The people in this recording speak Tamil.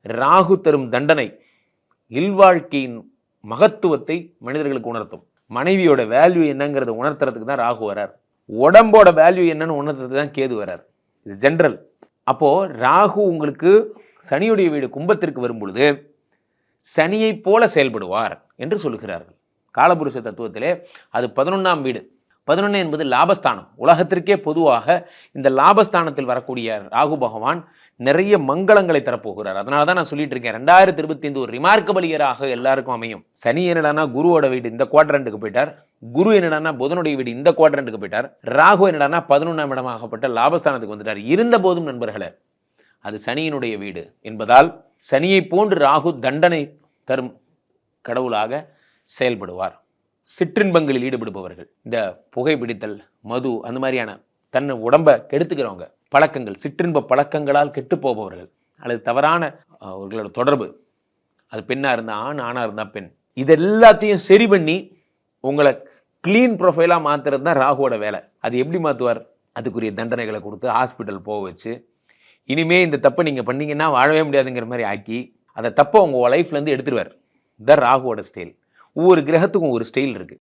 ராகு தரும் தண்டனை இல்வாழ்க்கையின் மகத்துவத்தை மனிதர்களுக்கு உணர்த்தும். மனைவியோட வேல்யூ என்னங்கிறத உணர்த்துறதுக்கு தான் ராகு வரார். உடம்போட வேல்யூ என்னன்னு உணர்த்துறதுக்கு தான் கேது வரார். இது ஜென்ரல். அப்போ ராகு உங்களுக்கு சனியுடைய வீடு கும்பத்திற்கு வரும் பொழுது சனியை போல செயல்படுவார் என்று சொல்லுகிறார்கள். காலபுருஷ தத்துவத்திலே அது 11ஆம் வீடு. 11 என்பது லாபஸ்தானம். உலகத்திற்கே பொதுவாக இந்த லாபஸ்தானத்தில் வரக்கூடிய ராகு பகவான் நிறைய மங்களங்களை தரப்போகிறார். அதனால தான் நான் சொல்லிட்டு இருக்கேன், 2025 ஒரு ரிமார்க்கபிள் இயராக எல்லாருக்கும் அமையும். சனி என்னடானா குருவோட வீடு இந்த குவாட்ரண்ட்டுக்கு போயிட்டார், குரு என்னடானா புதனுடைய வீடு இந்த குவாட்ரண்ட்டுக்கு போயிட்டார், ராகு என்னடானா 11ஆம் இடமாகப்பட்ட லாபஸ்தானத்துக்கு வந்துட்டார். இருந்த போதும் நண்பர்களே, அது சனியினுடைய வீடு என்பதால் சனியை போன்று ராகு தண்டனை தரும் கடவுளாக செயல்படுவார். சிற்றின்பங்களில் ஈடுபடுபவர்கள், இந்த புகைப்பிடித்தல், மது, அந்த மாதிரியான தன்னை உடம்பை கெடுத்துக்கிறவங்க, பழக்கங்கள், சிற்றின்ப பழக்கங்களால் கெட்டு போபவர்கள், அல்லது தவறான அவர்களோட தொடர்பு, அது பெண்ணாக இருந்தால் ஆண், ஆணாக இருந்தால் பெண், இது எல்லாத்தையும் சரி பண்ணி உங்களை கிளீன் ப்ரொஃபைலாக மாற்றுறது தான் ராகுவோட வேலை. அது எப்படி மாற்றுவார்? அதுக்குரிய தண்டனைகளை கொடுத்து ஹாஸ்பிட்டல் போக வச்சு, இனிமே இந்த தப்பை நீங்கள் பண்ணீங்கன்னா வாழவே முடியாதுங்கிற மாதிரி ஆக்கி அந்த தப்பை உங்கள் லைஃப்லேருந்து எடுத்துருவார். த ராகுவோட ஸ்டைல். ஒவ்வொரு கிரகத்துக்கும் ஒரு ஸ்டைல் இருக்குது.